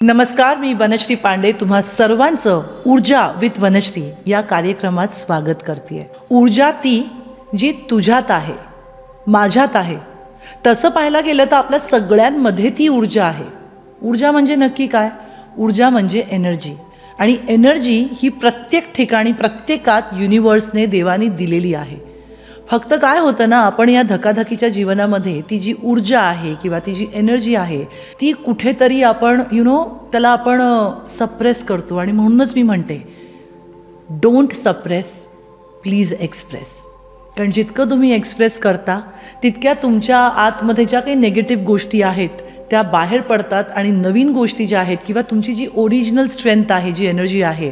नमस्कार, मी वनश्री पांडे तुम्हा सर्वांचं ऊर्जा विथ वनश्री या कार्यक्रमात स्वागत करते. ऊर्जा ती जी तुझ्यात आहे, माझ्यात आहे. तसं पाहायला गेलं तर आपल्या सगळ्यांमध्ये ती ऊर्जा आहे. ऊर्जा म्हणजे नक्की काय? ऊर्जा म्हणजे एनर्जी. आणि एनर्जी ही प्रत्येक ठिकाणी प्रत्येकात युनिवर्सने देवाने दिलेली आहे. फक्त काय होतं ना, आपण या धकाधकीच्या जीवनामध्ये ती जी ऊर्जा आहे किंवा ती जी एनर्जी आहे ती कुठेतरी आपण त्याला आपण सप्रेस करतो. आणि म्हणूनच मी म्हणते, डोंट सप्रेस, प्लीज एक्सप्रेस. कारण जितकं तुम्ही एक्सप्रेस करता तितक्या तुमच्या आतमध्ये ज्या काही नेगेटिव्ह गोष्टी आहेत त्या बाहेर पडतात आणि नवीन गोष्टी ज्या आहेत किंवा तुमची जी ओरिजिनल स्ट्रेंथ आहे, जी एनर्जी आहे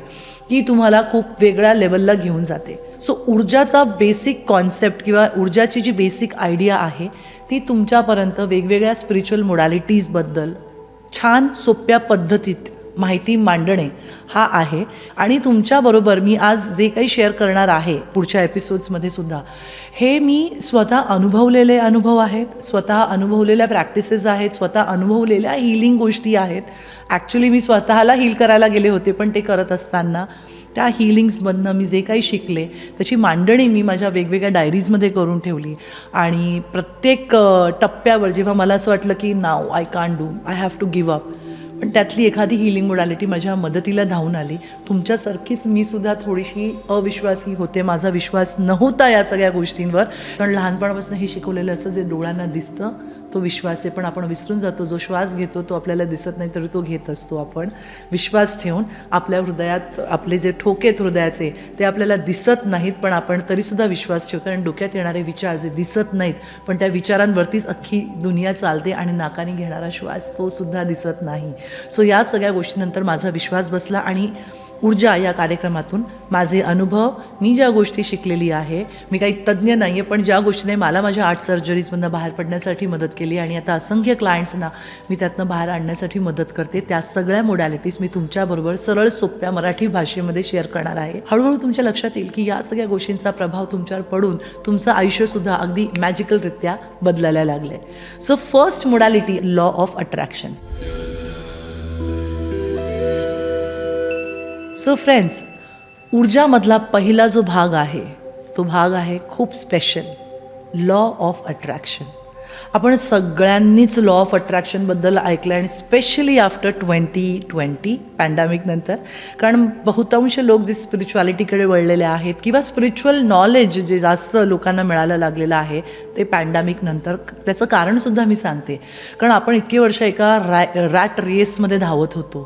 ती तुम्हाला खूप वेगळ्या लेवलला घेऊन जाते. सो ऊर्जाचा बेसिक कॉन्सेप्ट किंवा ऊर्जाची जी बेसिक आयडिया आहे ती तुमच्यापर्यंत वेगवेगळ्या स्पिरिच्युअल मोडॅलिटीजबद्दल छान सोप्या पद्धतीत माहिती मांडणे हा आहे. आणि तुमच्याबरोबर मी आज जे काही शेअर करणार आहे पुढच्या एपिसोड्समध्ये सुद्धा, हे मी स्वतः अनुभवलेले अनुभव आहेत, स्वतः अनुभवलेल्या प्रॅक्टिसेस आहेत, स्वतः अनुभवलेल्या हीलिंग गोष्टी आहेत. ॲक्च्युली मी स्वतःला हील करायला गेले होते, पण ते करत असताना त्या हीलिंग्समधनं मी जे काही शिकले त्याची मांडणी मी माझ्या वेगवेगळ्या डायरीजमध्ये करून ठेवली. आणि प्रत्येक टप्प्यावर जेव्हा मला असं वाटलं की now I can't do, I have to give up, पण त्यातली एखादी हीलिंग मोडॅलिटी माझ्या मदतीला धावून आली. तुमच्यासारखीच मी सुद्धा थोडीशी अविश्वासी होते, माझा विश्वास नव्हता या सगळ्या गोष्टींवर. कारण लहानपणापासून हे शिकवलेलं असं, जे डोळ्यांना दिसतं तो विश्वास आहे, पण आपण विसरून जातो. जो श्वास घेतो तो आपल्याला दिसत नाही तरी तो घेत असतो. आपण विश्वास ठेवून आपल्या हृदयात आपले जे ठोके आहेत हृदयाचे ते आपल्याला दिसत नाहीत, पण आपण तरीसुद्धा विश्वास ठेवतो. आणि डोक्यात येणारे विचार जे दिसत नाहीत पण त्या विचारांवरतीच अख्खी दुनिया चालते, आणि नाकाने घेणारा श्वास तो सुद्धा दिसत नाही. सो या सगळ्या गोष्टीनंतर माझा विश्वास बसला. आणि ऊर्जा या कार्यक्रमातून माझे अनुभव, मी ज्या गोष्टी शिकलेली आहे, मी काही तज्ज्ञ नाही आहे, पण ज्या गोष्टीने मला माझ्या आर्ट सर्जरीजमधनं बाहेर पडण्यासाठी मदत केली आणि आता असंख्य क्लायंट्सना मी त्यातनं बाहेर आणण्यासाठी मदत करते, त्या सगळ्या मोडॅलिटीज मी तुमच्याबरोबर सरळ सोप्या मराठी भाषेमध्ये शेअर करणार आहे. हळूहळू तुमच्या लक्षात येईल की या सगळ्या गोष्टींचा प्रभाव तुमच्यावर पडून तुमचं आयुष्यसुद्धा अगदी मॅजिकलरित्या बदलायला लागलं आहे. So first modality, law of attraction. So friends, ऊर्जामधला पहिला जो भाग आहे तो भाग आहे खूप स्पेशल, लॉ ऑफ अट्रॅक्शन. आपण सगळ्यांनीच लॉ ऑफ अट्रॅक्शनबद्दल ऐकलं, आणि स्पेशली आफ्टर 2020 पॅन्डेमिकनंतर. कारण बहुतांश लोक जे स्पिरिच्युअलिटीकडे वळलेले आहेत किंवा स्पिरिच्युअल नॉलेज जे जास्त लोकांना मिळायला लागलेलं आहे ते पॅन्डेमिकनंतर. त्याचं कारणसुद्धा मी सांगते. कारण आपण इतके वर्ष एका रॅट रेसमध्ये धावत होतो,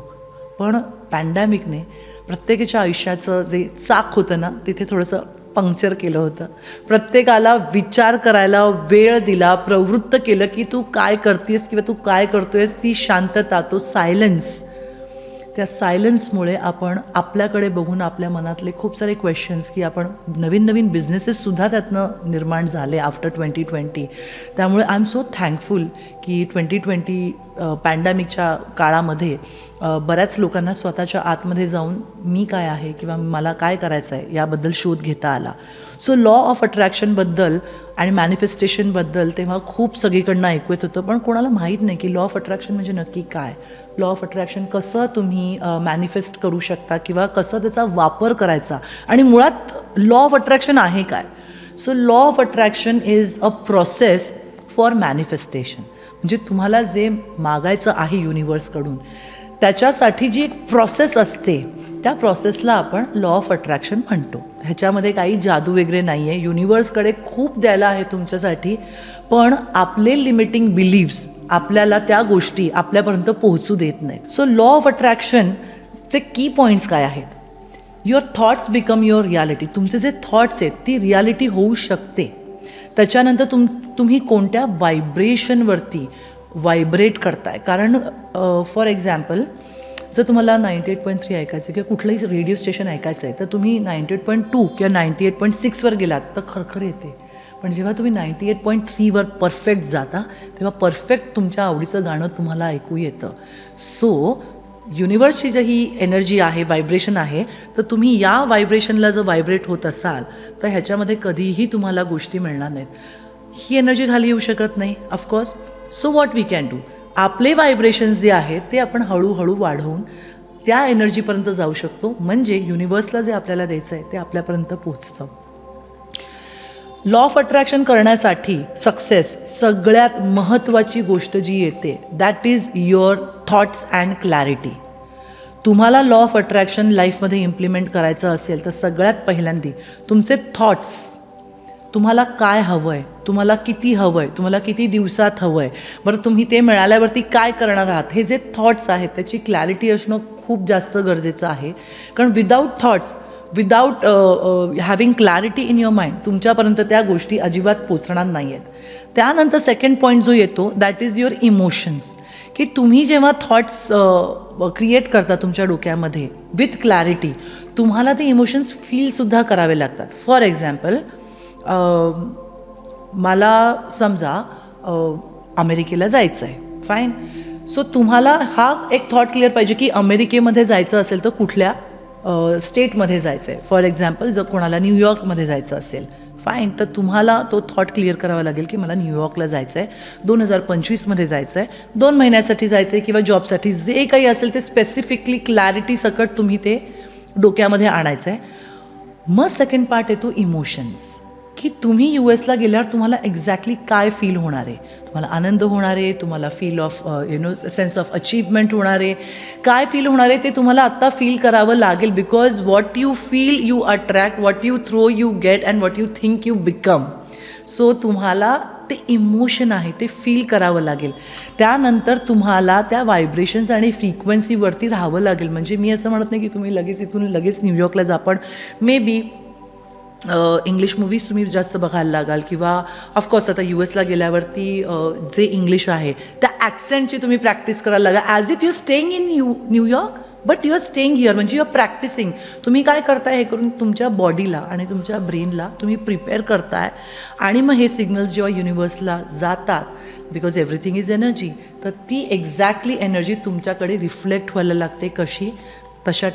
पण पॅन्डेमिकने प्रत्येकाच्या आयुष्याचं जे चाक होतं ना तिथे थोडंसं पंक्चर केलं होतं. प्रत्येकाला विचार करायला वेळ दिला, प्रवृत्त केलं की तू काय करतेस किंवा तू काय करतोयस. ती शांतता, तो सायलन्स, त्या सायलन्समुळे आपण आपल्याकडे बघून आपल्या मनातले खूप सारे क्वेश्चन्स, की आपण नवीन नवीन बिझनेसेससुद्धा त्यातनं निर्माण झाले आफ्टर 2020. त्यामुळे आय एम सो थँकफुल की 2020 पॅन्डेमिकच्या काळामध्ये बऱ्याच लोकांना स्वतःच्या आतमध्ये जाऊन मी काय आहे किंवा मला काय करायचं आहे याबद्दल शोध घेता आला. सो लॉ ऑफ अट्रॅक्शनबद्दल आणि मॅनिफेस्टेशनबद्दल तेव्हा खूप सगळीकडनं ऐकू येत होतं, पण कोणाला माहीत नाही की लॉ ऑफ अट्रॅक्शन म्हणजे नक्की काय, लॉ ऑफ अट्रॅक्शन कसं तुम्ही मॅनिफेस्ट करू शकता किंवा कसं त्याचा वापर करायचा, आणि मुळात लॉ ऑफ अट्रॅक्शन आहे काय. So law of attraction is a process for manifestation. म्हणजे तुम्हाला जे मागायचं आहे युनिवर्सकडून त्याच्यासाठी जी एक प्रोसेस असते त्या प्रोसेसला आपण लॉ ऑफ अट्रॅक्शन म्हणतो. ह्याच्यामध्ये काही जादू वगैरे नाही आहे. युनिवर्सकडे खूप द्यायला आहे तुमच्यासाठी, पण आपले लिमिटिंग बिलीव्स आपल्याला त्या गोष्टी आपल्यापर्यंत पोहोचू देत नाहीत. सो लॉ ऑफ अट्रॅक्शनचे की पॉईंट्स काय आहेत? Your thoughts become your reality. तुमचे जे थॉट्स आहेत ती रियालिटी होऊ शकते. त्याच्यानंतर तुम्ही कोणत्या व्हायब्रेशनवरती व्हायब्रेट करताय. कारण फॉर एक्झाम्पल, जर तुम्हाला 98.3 ऐकायचं किंवा कुठलंही रेडिओ स्टेशन ऐकायचं आहे तर तुम्ही 98.2 किंवा 98.6वर गेलात तर खरखर येते. पण जेव्हा तुम्ही 98.3वर परफेक्ट जाता तेव्हा परफेक्ट तुमच्या आवडीचं गाणं तुम्हाला ऐकू येतं. सो युनिवर्सची जी ही एनर्जी आहे, व्हायब्रेशन आहे, तर तुम्ही या व्हायब्रेशनला जर व्हायब्रेट होत असाल तर ह्याच्यामध्ये कधीही तुम्हाला गोष्टी मिळणार नाहीत. ही एनर्जी खाली येऊ शकत नाही of course. So what we can do, आपले व्हायब्रेशन्स जे आहेत ते आपण हळूहळू वाढवून त्या एनर्जीपर्यंत जाऊ शकतो, म्हणजे युनिवर्सला जे आपल्याला द्यायचं आहे ते आपल्यापर्यंत पोहोचतं. लॉ ऑफ अट्रॅक्शन करण्यासाठी सक्सेस सगळ्यात महत्त्वाची गोष्ट जी येते that is your thoughts and clarity. तुम्हाला लॉ ऑफ अट्रॅक्शन लाईफमध्ये इम्प्लिमेंट करायचं असेल तर सगळ्यात पहिल्यांदा तुमचे थॉट्स, तुम्हाला काय हवं आहे, तुम्हाला किती हवं आहे, तुम्हाला किती दिवसात हवं आहे, बरं तुम्ही ते मिळाल्यावरती काय करणार आहात, हे जे थॉट्स आहेत त्याची क्लॅरिटी असणं खूप जास्त गरजेचं आहे. कारण without thoughts, without having clarity in your mind तुमच्यापर्यंत त्या गोष्टी अजिबात पोचणार नाही आहेत. त्यानंतर सेकंड पॉईंट जो येतो दॅट इज युअर इमोशन्स, की तुम्ही जेव्हा थॉट्स क्रिएट करता तुमच्या डोक्यामध्ये विथ क्लॅरिटी, तुम्हाला ते इमोशन्स फीलसुद्धा करावे लागतात. फॉर एक्झाम्पल, मला समजा अमेरिकेला जायचं आहे, फाईन. सो तुम्हाला हा एक थॉट क्लिअर पाहिजे की अमेरिकेमध्ये जायचं असेल तर कुठल्या स्टेटमध्ये जायचं आहे. फॉर एक्झाम्पल, जर कोणाला न्यूयॉर्कमध्ये जायचं असेल, फाईन, तर तुम्हाला तो थॉट क्लिअर करावा लागेल की मला न्यूयॉर्कला जायचं आहे, 2025मध्ये जायचं आहे, 2 महिन्यासाठी जायचं आहे किंवा जॉबसाठी, जे काही असेल ते स्पेसिफिकली क्लॅरिटी सकट तुम्ही ते डोक्यामध्ये आणायचं आहे. मग सेकंड पार्ट येतो इमोशन्स, की तुम्ही US ला गेल्यावर तुम्हाला एक्झॅक्टली काय फील होणार आहे. तुम्हाला आनंद होणार आहे, तुम्हाला feel of sense of achievement होणार आहे, काय फील होणार आहे ते तुम्हाला आत्ता फील करावं लागेल. Because what you feel you attract, what you throw you get and what you think you become. So तुम्हाला ते इमोशन आहे ते फील करावं लागेल. त्यानंतर तुम्हाला त्या व्हायब्रेशन्स आणि फ्रिक्वेन्सीवरती राहावं लागेल. म्हणजे मी असं म्हणत नाही की तुम्ही लगेच इथून लगेच न्यूयॉर्कला जा, पण मे बी इंग्लिश मूवीज तुम्ही जास्त बघायला लागाल, किंवा ऑफकोर्स आता US ला गेल्यावरती जे इंग्लिश आहे त्या ॲक्सेंटची तुम्ही प्रॅक्टिस करायला लागा. As if you staying in New York but you are staying here. म्हणजे यू आर प्रॅक्टिसिंग. तुम्ही काय करताय हे करून तुमच्या बॉडीला आणि तुमच्या ब्रेनला तुम्ही प्रिपेअर करताय, आणि मग हे सिग्नल्स जेव्हा युनिवर्सला जातात, बिकॉज एव्हरीथिंग इज एनर्जी, तर ती एक्झॅक्टली एनर्जी तुमच्याकडे रिफ्लेक्ट व्हायला लागते. कशी? तशा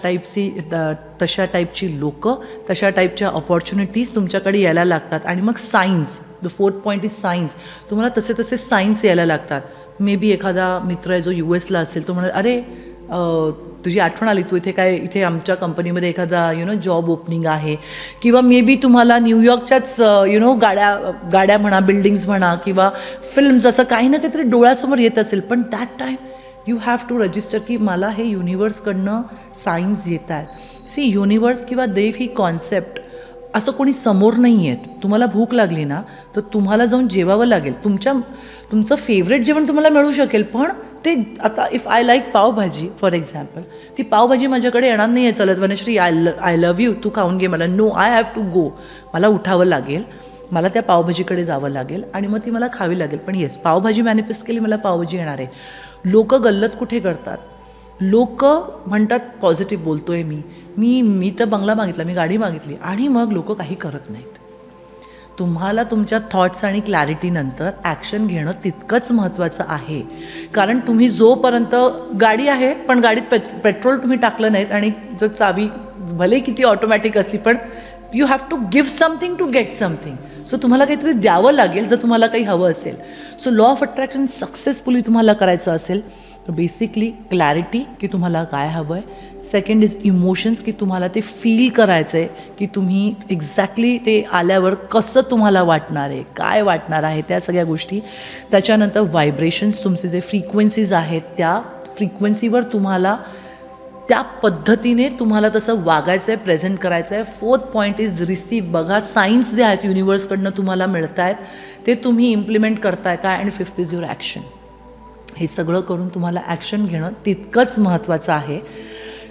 टाईपची लोकं, तशा टाईपच्या ऑपॉर्च्युनिटीज तुमच्याकडे यायला लागतात. आणि मग science, the fourth point is science. तुम्हाला तसे सायन्स यायला लागतात. मे बी एखादा मित्र आहे जो US ला असेल, तो म्हणत अरे तुझी आठवण आली, तू इथे आमच्या कंपनीमध्ये एखादा जॉब ओपनिंग आहे, किंवा मे बी तुम्हाला न्यूयॉर्कच्याच गाड्या म्हणा, बिल्डिंग्स म्हणा, किंवा फिल्म्स, असं काही ना काहीतरी डोळ्यासमोर येत असेल. पण that time you have to register की मला हे युनिवर्सकडनं सायन्स येत आहेत. सी, युनिवर्स किंवा देव ही कॉन्सेप्ट असं कोणी समोर नाही आहेत. तुम्हाला भूक लागली ना तर तुम्हाला जाऊन जेवावं लागेल. तुमचं फेवरेट जेवण तुम्हाला मिळू शकेल, पण ते आता if I like pav bhaji for example, ती पावभाजी माझ्याकडे येणार नाही आहे चलत, वनश्री आय लव्ह यू, तू खाऊन घे मला. No, I have to go. मला उठावं लागेल, मला त्या पावभाजीकडे जावं लागेल आणि मग ती मला खावी लागेल. पण येस, पावभाजी मॅनिफेस्ट केली, मला पावभाजी येणार आहे. लोक गल्लत कुठे करतात? लोक म्हणतात पॉझिटिव्ह बोलतोय मी तर बंगला मागितला, मी गाडी मागितली, आणि मग लोक काही करत नाहीत. तुम्हाला तुमच्या थॉट्स आणि क्लॅरिटीनंतर ॲक्शन घेणं तितकंच महत्त्वाचं आहे. कारण तुम्ही जोपर्यंत गाडी आहे पण गाडीत पेट्रोल तुम्ही टाकलं नाहीत, आणि जर चावी भले किती ऑटोमॅटिक असली, पण you have to give something to get something. So तुम्हाला काहीतरी द्यावं लागेल जर तुम्हाला काही हवं असेल. So law of attraction successfully तुम्हाला करायचं असेल तर बेसिकली क्लॅरिटी की तुम्हाला काय हवं आहे. सेकंड इज इमोशन्स की तुम्हाला ते फील करायचं आहे की तुम्ही एक्झॅक्टली ते आल्यावर कसं तुम्हाला वाटणार आहे, काय वाटणार आहे, त्या सगळ्या गोष्टी. त्याच्यानंतर व्हायब्रेशन्स, तुमचे जे फ्रिक्वेन्सीज आहेत त्या फ्रिक्वेन्सीवर तुम्हाला त्या पद्धतीने तुम्हाला तसं वागायचं आहे, प्रेझेंट करायचं आहे. Fourth point is receive. बघा, सायन्स जे आहेत युनिवर्सकडनं तुम्हाला मिळत आहेत ते तुम्ही इम्प्लिमेंट करताय काय. आणि फिफ्थ इज युअर ॲक्शन. हे सगळं करून तुम्हाला ॲक्शन घेणं तितकंच महत्त्वाचं आहे.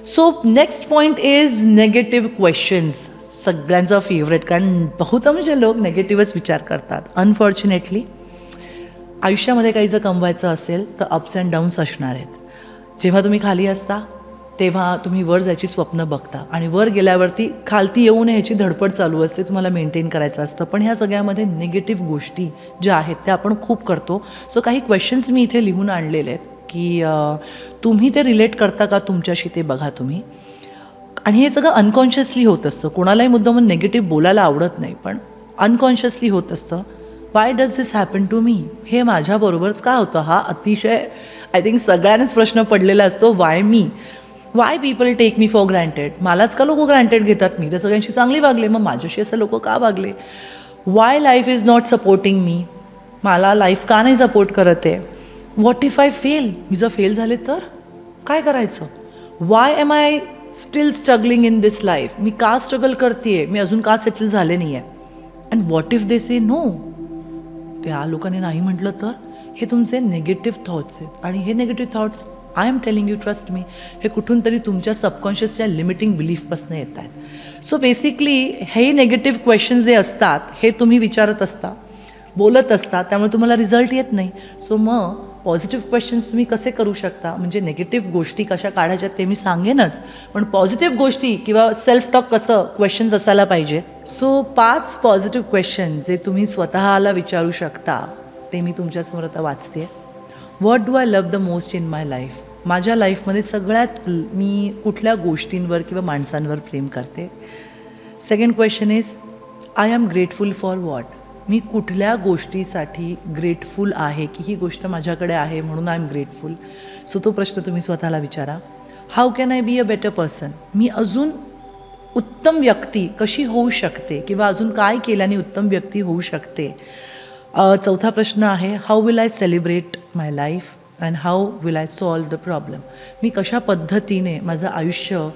So next point is negative questions. सगळ्यांचा फेवरेट, कारण बहुतांश लोक नेगेटिव्हच विचार करतात. अनफॉर्च्युनेटली आयुष्यामध्ये काही जर कमवायचं असेल तर अप्स अँड डाऊन्स असणार आहेत. जेव्हा तुम्ही खाली असता तेव्हा तुम्ही वर जायची स्वप्न बघता, आणि वर गेल्यावरती खालती येऊ नये ह्याची धडपड चालू असते, तुम्हाला मेंटेन करायचं असतं. पण ह्या सगळ्यामध्ये निगेटिव्ह गोष्टी ज्या आहेत त्या आपण खूप करतो. सो काही क्वेश्चन्स मी इथे लिहून आणलेले आहेत की तुम्ही ते रिलेट करता का तुमच्याशी, ते बघा तुम्ही. आणि हे सगळं अनकॉन्शियसली होत असतं. कोणालाही मुद्दामून निगेटिव्ह बोलायला आवडत नाही, पण अनकॉन्शियसली होत असतं. Why does this happen to me, हे माझ्याबरोबरच का होतं. हा अतिशय आय थिंक सगळ्यांनाच प्रश्न पडलेला असतो, why me, why people take me for granted. मलाच का लोक ग्रँटेड घेतात, मी तर सगळ्यांशी चांगली वागले, मग माझ्याशी असं लोक का वागले. Why life is not supporting me, मला लाईफ का नाही सपोर्ट करत आहे. व्हॉट इफ आय फेल, मी जर फेल झाले तर काय करायचं. Why am I still struggling in this life, मी का स्ट्रगल करते आहे, मी अजून का सेटल झाले नाही आहे. And what if they say no, त्या लोकांनी नाही म्हटलं तर. हे तुमचे निगेटिव्ह थॉट्स आहेत. आणि हे negative thoughts, I am telling you, trust me, हे कुठून तरी तुमच्या सबकॉन्शियसच्या लिमिटिंग बिलीफपासून येत आहेत. सो बेसिकली हे निगेटिव्ह क्वेश्चन जे असतात हे तुम्ही विचारत असता, बोलत असता, त्यामुळे तुम्हाला रिझल्ट येत नाही. सो मग पॉझिटिव्ह क्वेश्चन्स तुम्ही कसे करू शकता, म्हणजे निगेटिव्ह गोष्टी कशा काढायच्या ते मी सांगेनच, पण पॉझिटिव्ह गोष्टी किंवा सेल्फ टॉक कसं क्वेश्चन्स असायला पाहिजे. सो 5 पॉझिटिव्ह क्वेश्चन जे तुम्ही स्वतःला विचारू शकता ते मी तुमच्यासमोर आता वाचते. What do I love the most in my life, माझ्या लाईफमध्ये सगळ्यात मी कुठल्या गोष्टींवर किंवा माणसांवर प्रेम करते. Second question is I am grateful for what, मी कुठल्या गोष्टीसाठी ग्रेटफुल आहे, की ही गोष्ट माझ्याकडे आहे म्हणून आय एम ग्रेटफुल. सो तो प्रश्न तुम्ही स्वतःला विचारा. How can I be a better person, मी अजून उत्तम व्यक्ती कशी होऊ शकते किंवा अजून काय केल्याने उत्तम व्यक्ती होऊ शकते. चौथा प्रश्न आहे how will I celebrate my life and how will I solve the problem, मी कशा पद्धतीने माझं आयुष्य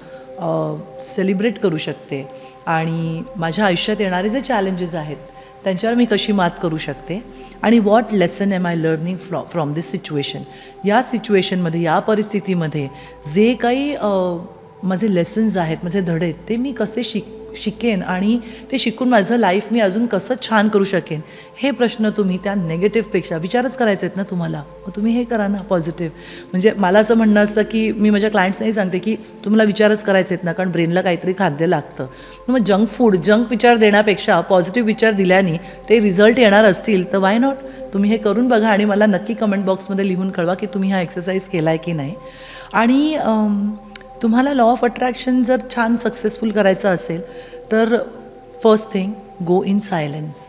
सेलिब्रेट करू शकते आणि माझ्या आयुष्यात येणारे जे चॅलेंजेस आहेत त्यांच्यावर मी कशी मात करू शकते. आणि what lesson am I learning from this situation, या सिच्युएशनमध्ये, या परिस्थितीमध्ये जे काही माझे लेसन्स आहेत, माझे धडे आहेत, ते मी कसे शिकेन आणि ते शिकून माझं लाईफ मी अजून कसं छान करू शकेन. हे प्रश्न तुम्ही त्या नेगेटिव्हपेक्षा विचारच करायचे आहेत ना तुम्हाला, मग तुम्ही हे करा ना पॉझिटिव्ह. म्हणजे मला असं म्हणणं असतं की मी माझ्या क्लायंट्सनाही सांगते की तुम्हाला विचारच करायचे आहेत ना, कारण ब्रेनला काहीतरी खाद्य लागतं. मग जंक विचार देण्यापेक्षा पॉझिटिव्ह विचार दिल्याने ते रिझल्ट येणार असतील तर वाय नॉट. तुम्ही हे करून बघा आणि मला नक्की कमेंट बॉक्समध्ये लिहून कळवा की तुम्ही हा एक्सरसाइज केला आहे की नाही. आणि तुम्हाला लॉ ऑफ अट्रॅक्शन जर छान सक्सेसफुल करायचं असेल तर first thing, go in silence.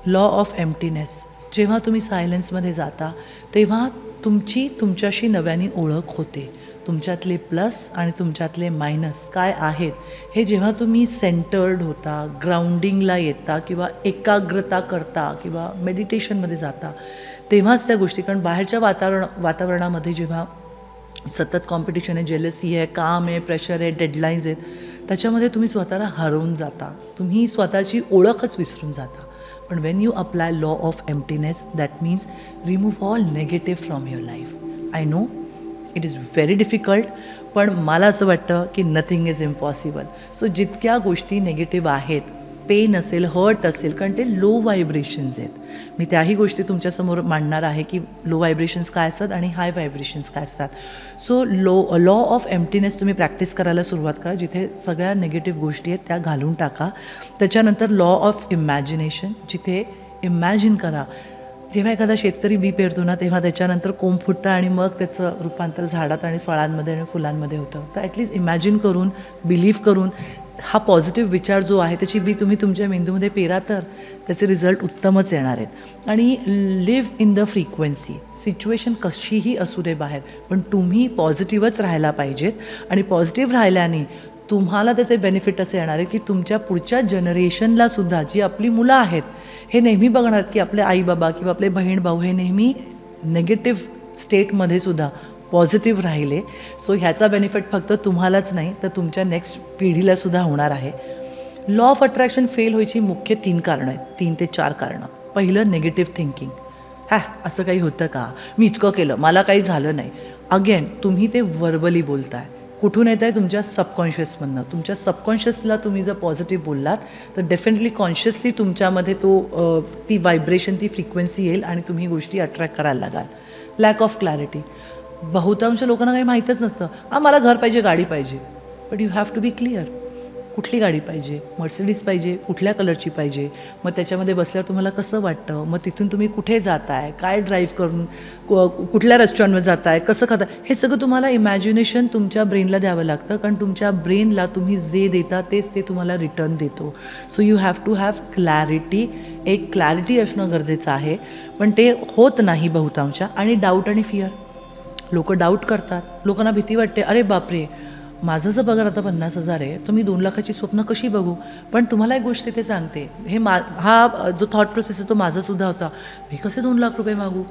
Law of emptiness, जेव्हा तुम्ही सायलेन्समध्ये जाता तेव्हा तुमच्याशी नव्याने ओळख होते. तुमच्यातले प्लस आणि तुमच्यातले मायनस काय आहेत हे जेव्हा तुम्ही सेंटर्ड होता, ग्राउंडिंगला येता किंवा एकाग्रता करता किंवा मेडिटेशनमध्ये जाता तेव्हाच त्या गोष्टी, कारण बाहेरच्या वातावरणामध्ये जेव्हा सतत कॉम्पिटिशन आहे, जेलसी आहे, काम आहे, प्रेशर आहे, डेडलाईन्स आहेत, त्याच्यामध्ये तुम्ही स्वतःला हरवून जाता, तुम्ही स्वतःची ओळखच विसरून जाता. पण Wien you apply law of emptiness, that means remove all negative from your life. I know it is very difficult, पण मला असं वाटतं की नथिंग इज इम्पॉसिबल. सो जितक्या गोष्टी निगेटिव्ह आहेत, पेन असेल, हर्ट असेल, कारण ते लो व्हायब्रेशन्स आहेत, मी त्याही गोष्टी तुमच्यासमोर मांडणार आहे की लो व्हायब्रेशन्स काय असतात आणि हाय व्हायब्रेशन्स काय असतात. सो लॉ ऑफ एम्प्टीनेस तुम्ही प्रॅक्टिस करायला सुरुवात करा, जिथे सगळ्या निगेटिव्ह गोष्टी आहेत त्या घालून टाका. त्याच्यानंतर लॉ ऑफ इमॅजिनेशन, जिथे इमॅजिन करा, जेव्हा एखादा शेतकरी बी पेरतो ना तेव्हा त्याच्यानंतर कोंब फुटतं आणि मग त्याचं रूपांतर झाडात आणि फळांमध्ये आणि फुलांमध्ये होतं. तर ॲटलिस्ट इमॅजिन करून, बिलीव्ह करून हा पॉझिटिव्ह विचार जो आहे त्याची बी तुम्ही तुमच्या मेंदूमध्ये पेरा तर त्याचे रिझल्ट उत्तमच येणार आहेत. आणि live in the frequency. Situation कशीही असू दे बाहेर, पण तुम्ही पॉझिटिव्हच राहायला पाहिजेत. आणि पॉझिटिव्ह राहिल्याने तुम्हाला त्याचे बेनिफिट असे येणार आहे की तुमच्या पुढच्या जनरेशनला सुद्धा, जी आपली मुलं आहेत, हे नेहमी बघणार की आपले आईबाबा किंवा आपले बहीण भाऊ हे नेहमी नेगेटिव्ह स्टेटमध्ये सुद्धा पॉझिटिव्ह राहिले. सो ह्याचा बेनिफिट फक्त तुम्हालाच नाही तर तुमच्या नेक्स्ट पिढीलासुद्धा होणार आहे. लॉ ऑफ अट्रॅक्शन फेल व्हायची मुख्य 3 कारणं आहेत, 3 ते 4 कारणं. पहिलं, निगेटिव्ह थिंकिंग. असं काही होतं का, मी इतकं केलं, मला काही झालं नाही. अगेन तुम्ही ते व्हर्बली बोलताय. कुठून येत आहे? तुमच्या सबकॉन्शियसमधनं. तुमच्या सबकॉन्शियसला तुम्ही जर पॉझिटिव्ह बोललात तर डेफिनेटली कॉन्शियसली तुमच्यामध्ये ती व्हायब्रेशन, ती फ्रिक्वेन्सी येईल आणि तुम्ही गोष्टी अट्रॅक्ट करायला लागाल. Lack of clarity. बहुतांश लोकांना काही माहीतच नसतं. मला घर पाहिजे, गाडी पाहिजे, but you have to be clear. कुठली गाडी पाहिजे, मर्सिडीज पाहिजे, कुठल्या कलरची पाहिजे, मग त्याच्यामध्ये बसल्यावर तुम्हाला कसं वाटतं, मग तिथून तुम्ही कुठे जाताय, काय ड्राईव्ह करून कुठल्या रेस्टॉरंटवर जाताय, कसं खाता, हे सगळं तुम्हाला इमॅजिनेशन तुमच्या ब्रेनला द्यावं लागतं. कारण तुमच्या ब्रेनला तुम्ही जे देता तेच ते तुम्हाला रिटर्न देतो. So you have to have clarity. एक क्लॅरिटी असणं गरजेचं आहे, पण ते होत नाही बहुतांशच्या. आणि डाऊट आणि फिअर, लोक डाऊट करतात, लोकांना भीती वाटते, अरे बापरे माझं जर पगार आता 50,000 आहे तर मी 2 लाखाची स्वप्न कशी बघू. पण तुम्हाला एक गोष्ट ते सांगते, हे हा जो थॉट प्रोसेस आहे तो माझासुद्धा होता, मी कसे 2 लाख रुपये मागू.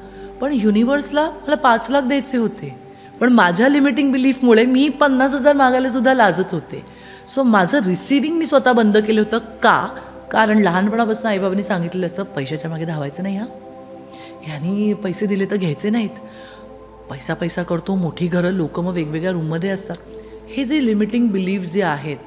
पण युनिवर्सला मला 5 लाख द्यायचे होते, पण माझ्या लिमिटिंग बिलीफमुळे मी 50,000 मागायला सुद्धा लाजत होते. सो माझं रिसिव्हिंग मी स्वतः बंद केलं होतं. कारण लहानपणापासून आईबाबांनी सांगितलेलं असतं, पैशाच्या मागे धावायचं नाही, ह्यांनी पैसे दिले तर घ्यायचे नाहीत, पैसा पैसा करतो, मोठी घरं, लोकं मग वेगवेगळ्या रूममध्ये असतात. हे जे लिमिटिंग बिलीफ जे आहेत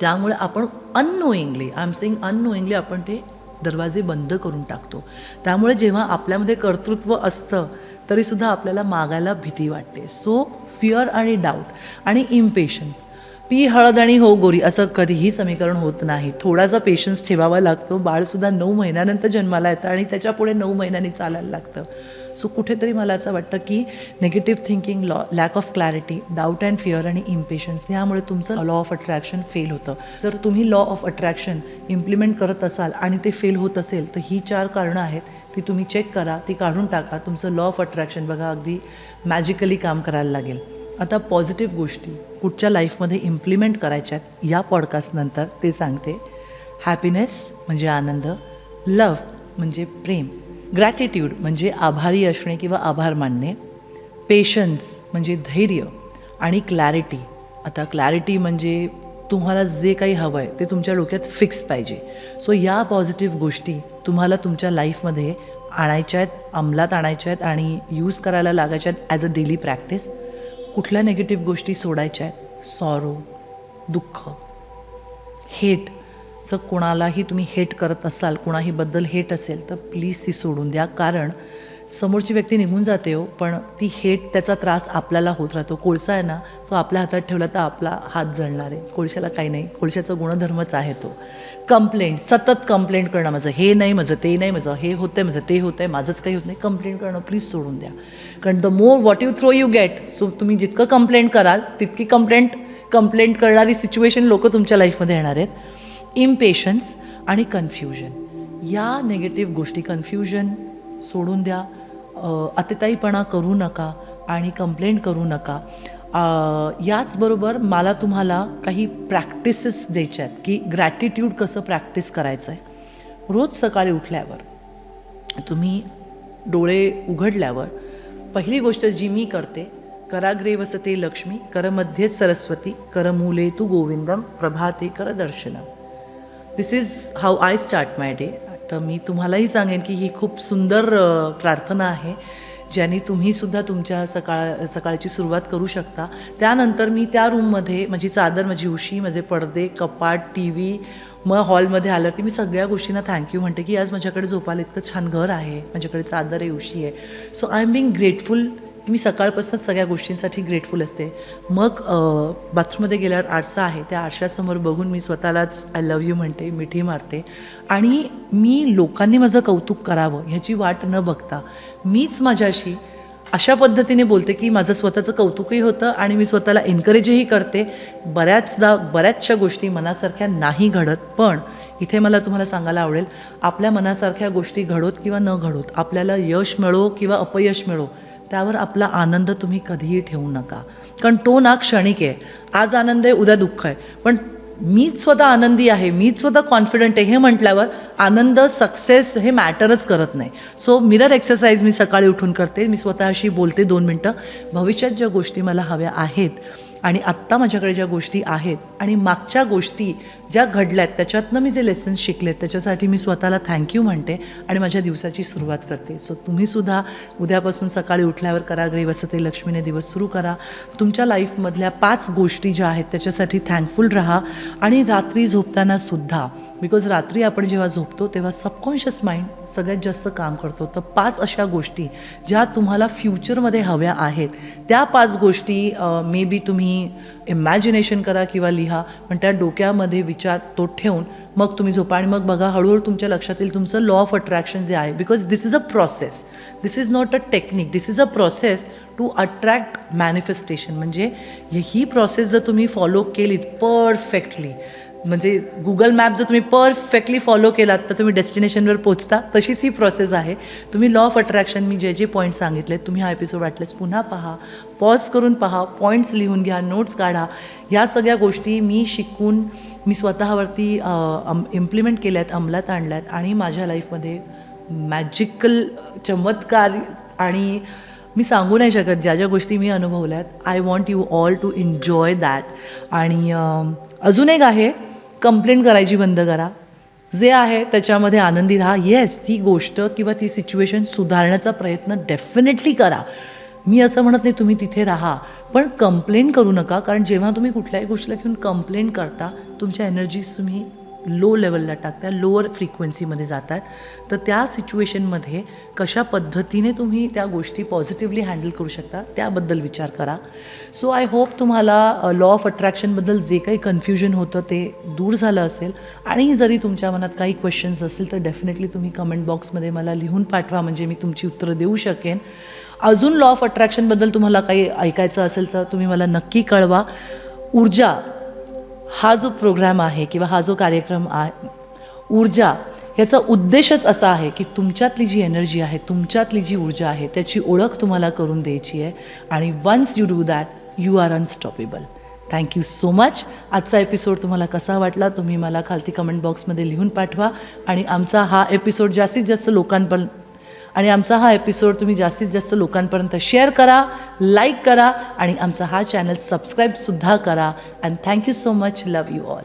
त्यामुळे आपण unknowingly, I am saying unknowingly, आपण ते दरवाजे बंद करून टाकतो. त्यामुळे जेव्हा आपल्यामध्ये कर्तृत्व असतं तरीसुद्धा आपल्याला मागायला भीती वाटते. सो फिअर आणि डाऊट आणि इम्पेशन्स, पी हळद आणि हो गोरी असं कधीही समीकरण होत नाही. थोडासा पेशन्स ठेवावा लागतो. बाळसुद्धा 9 महिन्यानंतर जन्माला येतं आणि त्याच्यापुढे 9 महिन्यांनी चालायला लागतं. सो कुठेतरी मला असं वाटतं की negative thinking, lack of clarity, doubt and fear आणि इम्पेशन्स ह्यामुळे तुमचं लॉ ऑफ अट्रॅक्शन फेल होतं. जर तुम्ही लॉ ऑफ अट्रॅक्शन इम्प्लिमेंट करत असाल आणि ते फेल होत असेल तर ही 4 कारणं आहेत, ती तुम्ही चेक करा, ती काढून टाका. तुमचं लॉ ऑफ अट्रॅक्शन बघा अगदी मॅजिकली काम करायला लागेल. आता पॉझिटिव्ह गोष्टी कुठच्या लाईफमध्ये इम्प्लिमेंट करायच्या आहेत या पॉडकास्टनंतर ते सांगते. हॅपीनेस म्हणजे आनंद, लव्ह म्हणजे प्रेम, ग्रॅटिट्यूड म्हणजे आभारी असणे किंवा आभार मानणे, पेशन्स म्हणजे धैर्य आणि क्लॅरिटी. आता क्लॅरिटी म्हणजे तुम्हाला जे काही हवं आहे ते तुमच्या डोक्यात फिक्स पाहिजे. सो या पॉझिटिव्ह गोष्टी तुम्हाला तुमच्या लाईफमध्ये आणायच्या आहेत, अंमलात आणायच्या आहेत आणि यूज करायला लागायच्या आहेत ॲज अ डेली प्रॅक्टिस. कुठल्या निगेटिव्ह गोष्टी सोडायच्या आहेत, सॉरो, दुःख, हेट. जर कोणालाही तुम्ही हेट करत असाल, कोणाहीबद्दल हेट असेल तर प्लीज ती सोडून द्या. कारण समोरची व्यक्ती निघून जाते हो, पण ती हेट, त्याचा त्रास आपल्याला होत राहतो. कोळसा आहे ना, तो आपल्या हातात ठेवला तर आपला हात जळणार आहे. कोळशाला काही नाही, कोळशाचा गुणधर्मच आहे तो. कंप्लेंट, सतत कंप्लेंट करणं, माझं हे नाही, माझं ते नाही, माझं हे होतं आहे, माझं ते होतं आहे, माझंच काही होत नाही, कंप्लेंट करणं प्लीज सोडून द्या. कारण the more what you throw you get. So तुम्ही जितकं कंप्लेंट कराल तितकी कंप्लेंट करणारी सिच्युएशन लोकं तुमच्या लाईफमध्ये येणार आहेत. इम्पेशन्स आणि कन्फ्युजन, या निगेटिव्ह गोष्टी, कन्फ्युजन सोडून द्या. अतिताईपणा करू नका आणि कंप्लेंट करू नका. याचबरोबर मला तुम्हाला काही प्रॅक्टिसेस द्यायच्या आहेत की ग्रॅटिट्यूड कसं प्रॅक्टिस करायचं आहे. रोज सकाळी उठल्यावर तुम्ही डोळे उघडल्यावर पहिली गोष्ट जी मी करते, कराग्रे वसते लक्ष्मी, करमध्ये सरस्वती, करमूले तू गोविंदम, प्रभाते कर दर्शनम. This is how I start my day. तर मी तुम्हालाही सांगेन की ही खूप सुंदर प्रार्थना आहे, ज्याने तुम्हीसुद्धा तुमच्या सकाळची सुरुवात करू शकता. त्यानंतर मी त्या रूममध्ये माझी चादर, माझी उशी, माझे पडदे, कपाट, टी व्ही, मग हॉलमध्ये आलं की मी सगळ्या गोष्टींना थँक्यू म्हणते की आज माझ्याकडे झोपायला इतकं छान घर आहे, माझ्याकडे चादर आहे, उशी आहे. So I am being grateful की मी सकाळपासूनच सगळ्या गोष्टींसाठी ग्रेटफुल असते. मग बाथरूममध्ये गेल्यावर आरसा आहे, त्या आरशासमोर बघून मी स्वतःलाच आय लव्ह यू म्हणते, मिठी मारते. आणि मी लोकांनी माझं कौतुक करावं ह्याची वाट न बघता मीच माझ्याशी अशा पद्धतीने बोलते की माझं स्वतःचं कौतुकही होतं आणि मी स्वतःला एनकरेजही करते. बऱ्याचशा गोष्टी मनासारख्या नाही घडत, पण इथे मला तुम्हाला सांगायला आवडेल, आपल्या मनासारख्या गोष्टी घडोत किंवा न घडोत, आपल्याला यश मिळो किंवा अपयश मिळो, त्यावर आपला आनंद तुम्ही कधीही ठेवू नका. कारण तो ना क्षणिक आहे. आज आनंद आहे, उद्या दुःख आहे, पण मीच स्वतः आनंदी आहे, मीच स्वतः कॉन्फिडंट आहे हे म्हटल्यावर आनंद, सक्सेस हे मॅटरच करत नाही. सो मिरर एक्सरसाइज मी सकाळी उठून करते. मी स्वतःशी बोलते 2 मिनटं, भविष्यात ज्या गोष्टी मला हव्या आहेत आणि आत्ता माझ्याकडे ज्या गोष्टी आहेत आणि मागच्या गोष्टी ज्या घडल्यात त्याच्यातनं मी जे लेसन्स शिकलेत त्याच्यासाठी मी स्वतःला थँक्यू म्हणते आणि माझ्या दिवसाची सुरुवात करते. सो तुम्हीसुद्धा उद्यापासून सकाळी उठल्यावर कराग्रे वसते लक्ष्मीने दिवस सुरू करा. तुमच्या लाईफमधल्या 5 गोष्टी ज्या आहेत त्याच्यासाठी थँकफुल राहा आणि रात्री झोपताना सुद्धा बिकॉज रात्री आपण जेव्हा झोपतो तेव्हा सबकॉन्शियस माइंड सगळ्यात जास्त काम करतो. तर 5 अशा गोष्टी ज्या तुम्हाला फ्युचरमध्ये हव्या आहेत, त्या 5 गोष्टी मे बी तुम्ही इमॅजिनेशन करा किंवा लिहा, पण त्या डोक्यामध्ये विचार तो ठेवून मग तुम्ही झोपा आणि मग बघा हळूहळू तुमच्या लक्षात येईल तुमचं लॉ ऑफ अट्रॅक्शन जे आहे. Because this is a process, this is not a technique, this is a process to attract manifestation. म्हणजे ही प्रोसेस जर तुम्ही फॉलो केलीत परफेक्टली, म्हणजे गुगल मॅप जर तुम्ही परफेक्टली फॉलो केलात तर तुम्ही डेस्टिनेशनवर पोचता, तशीच ही प्रोसेस आहे. तुम्ही लॉ ऑफ अट्रॅक्शन मी जे जे पॉईंट सांगितले, तुम्ही हा एपिसोड वाटलेस पुन्हा पहा, पॉज करून पहा, पॉईंट्स लिहून घ्या, नोट्स काढा. ह्या सगळ्या गोष्टी मी शिकून मी स्वतःवरती इम्प्लिमेंट केल्यात, अंमलात आणल्यात आणि माझ्या लाईफमध्ये मॅजिकल चमत्कार आणि मी सांगू नाही शकत ज्या ज्या गोष्टी मी अनुभवल्यात. I want you all to enjoy that. आणि अजून एक आहे, कंप्लेंट करायची बंद करा. जे आहे त्याच्यामध्ये आनंदी राहा. येस, ती गोष्ट किंवा ती सिच्युएशन सुधारण्याचा प्रयत्न डेफिनेटली करा. मी असं म्हणत नाही तुम्ही तिथे राहा, पण कंप्लेंट करू नका. कारण जेव्हा तुम्ही कुठल्याही गोष्टीला घेऊन कंप्लेंट करता, तुमच्या एनर्जीज तुम्ही लो लेवलला टाकता, लोअर फ्रिक्वेन्सीमध्ये जात आहेत. तर त्या सिच्युएशनमध्ये कशा पद्धतीने तुम्ही त्या गोष्टी पॉझिटिव्हली हँडल करू शकता त्याबद्दल विचार करा. सो आय होप तुम्हाला लॉ ऑफ अट्रॅक्शनबद्दल जे काही कन्फ्युजन होतं ते दूर झालं असेल. आणि जरी तुमच्या मनात काही क्वेश्चन्स असतील तर डेफिनेटली तुम्ही कमेंट बॉक्समध्ये मला लिहून पाठवा, म्हणजे मी तुमची उत्तरं देऊ शकेन. अजून लॉ ऑफ अट्रॅक्शनबद्दल तुम्हाला काही ऐकायचं असेल तर तुम्ही मला नक्की कळवा. ऊर्जा हा जो प्रोग्राम आहे किंवा हा जो कार्यक्रम आहे, ऊर्जा याचा उद्देशच असा आहे की तुमच्यातली जी एनर्जी आहे, तुमच्यातली जी ऊर्जा आहे त्याची ओळख तुम्हाला करून द्यायची आहे. आणि once you do that you are unstoppable. Thank you so much. आजचा एपिसोड तुम्हाला कसा वाटला तुम्ही मला खालती कमेंट बॉक्समध्ये लिहून पाठवा. आणि आमचा हा एपिसोड जास्तीत जास्त लोकांपर्यंत शेअर करा, लाईक करा आणि आमचा हा चॅनल सबस्क्राईबसुद्धा करा. And thank you so much. Love you all.